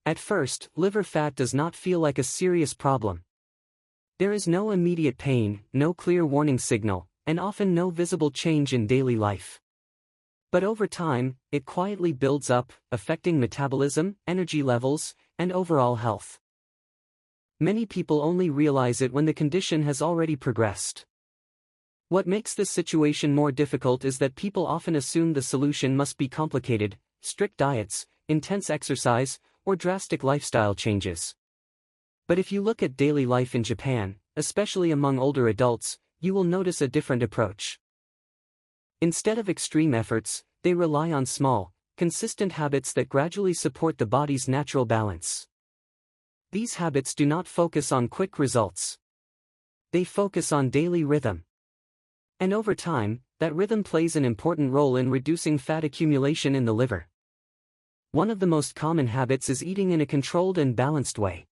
At first, liver fat does not feel like a serious problem. There is no immediate pain, no clear warning signal, and often no visible change in daily life. But over time, it quietly builds up, affecting metabolism, energy levels, and overall health. Many people only realize it when the condition has already progressed. What makes this situation more difficult is that people often assume the solution must be complicated: strict diets, intense exercise, or drastic lifestyle changes. But if you look at daily life in Japan, especially among older adults, you will notice a different approach. Instead of extreme efforts, they rely on small, consistent habits that gradually support the body's natural balance. These habits do not focus on quick results. They focus on daily rhythm. And over time, that rhythm plays an important role in reducing fat accumulation in the liver. One of the most common habits is eating in a controlled and balanced way.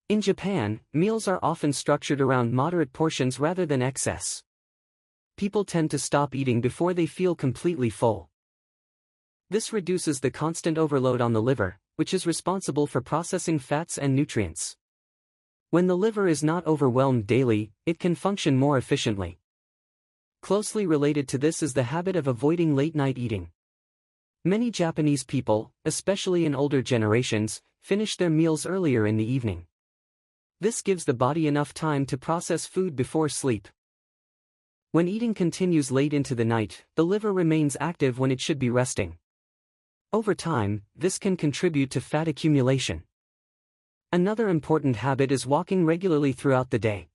In Japan, meals are often structured around moderate portions rather than excess. People tend to stop eating before they feel completely full. This reduces the constant overload on the liver, which is responsible for processing fats and nutrients. When the liver is not overwhelmed daily, it can function more efficiently. Closely related to this is the habit of avoiding late-night eating. Many Japanese people, especially in older generations, finish their meals earlier in the evening. This gives the body enough time to process food before sleep. When eating continues late into the night, the liver remains active when it should be resting. Over time, this can contribute to fat accumulation. Another important habit is walking regularly throughout the day.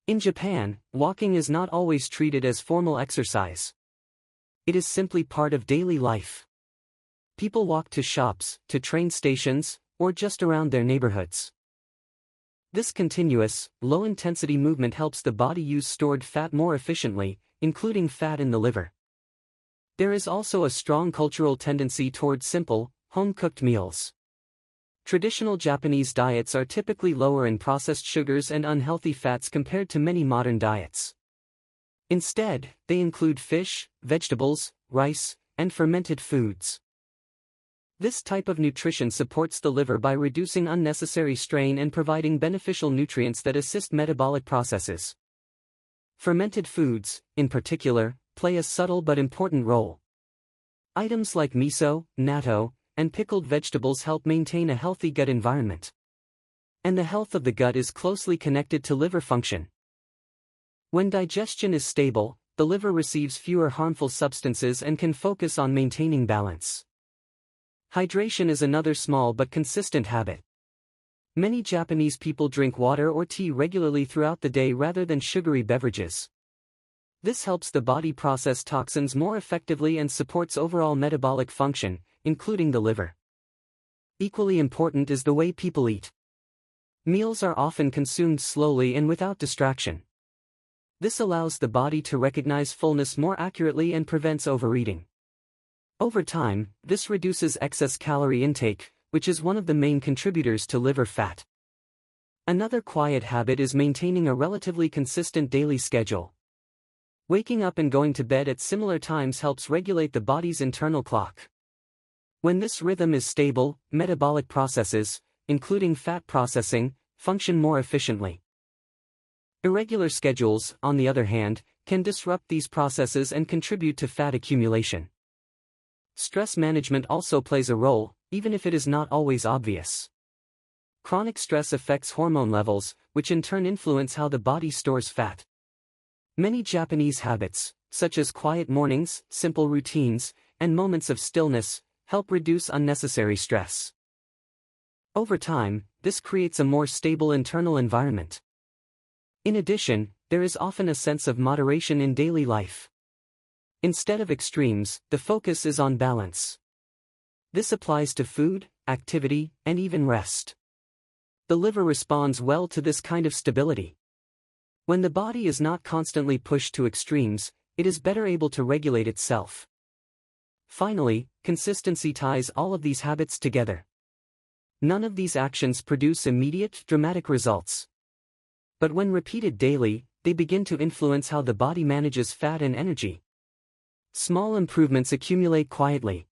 In Japan, walking is not always treated as formal exercise. It is simply part of daily life. People walk to shops, to train stations, or just around their neighborhoods. This continuous, low-intensity movement helps the body use stored fat more efficiently, including fat in the liver. There is also a strong cultural tendency toward simple, home-cooked meals. Traditional Japanese diets are typically lower in processed sugars and unhealthy fats compared to many modern diets. Instead, they include fish, vegetables, rice, and fermented foods. This type of nutrition supports the liver by reducing unnecessary strain and providing beneficial nutrients that assist metabolic processes. Fermented foods, in particular, play a subtle but important role. Items like miso, natto, and pickled vegetables help maintain a healthy gut environment. And the health of the gut is closely connected to liver function. When digestion is stable, the liver receives fewer harmful substances and can focus on maintaining balance. Hydration is another small but consistent habit. Many Japanese people drink water or tea regularly throughout the day rather than sugary beverages. This helps the body process toxins more effectively and supports overall metabolic function, including the liver. Equally important is the way people eat. Meals are often consumed slowly and without distraction. This allows the body to recognize fullness more accurately and prevents overeating. Over time, this reduces excess calorie intake, which is one of the main contributors to liver fat. Another quiet habit is maintaining a relatively consistent daily schedule. Waking up and going to bed at similar times helps regulate the body's internal clock. When this rhythm is stable, metabolic processes, including fat processing, function more efficiently. Irregular schedules, on the other hand, can disrupt these processes and contribute to fat accumulation. Stress management also plays a role, even if it is not always obvious. Chronic stress affects hormone levels, which in turn influence how the body stores fat. Many Japanese habits, such as quiet mornings, simple routines, and moments of stillness, help reduce unnecessary stress. Over time, this creates a more stable internal environment. In addition, there is often a sense of moderation in daily life. Instead of extremes, the focus is on balance. This applies to food, activity, and even rest. The liver responds well to this kind of stability. When the body is not constantly pushed to extremes, it is better able to regulate itself. Finally, consistency ties all of these habits together. None of these actions produce immediate, dramatic results. But when repeated daily, they begin to influence how the body manages fat and energy. Small improvements accumulate quietly.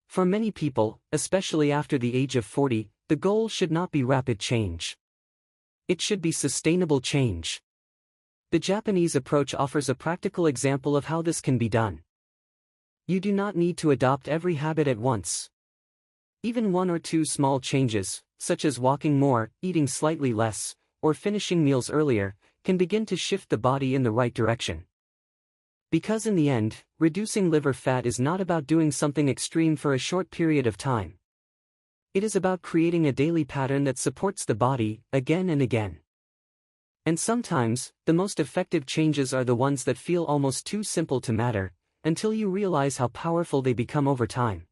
For many people, especially after the age of 40, the goal should not be rapid change. It should be sustainable change. The Japanese approach offers a practical example of how this can be done. You do not need to adopt every habit at once. Even one or two small changes, such as walking more, eating slightly less, or finishing meals earlier, can begin to shift the body in the right direction. Because in the end, reducing liver fat is not about doing something extreme for a short period of time. It is about creating a daily pattern that supports the body, again and again. And sometimes, the most effective changes are the ones that feel almost too simple to matter, until you realize how powerful they become over time.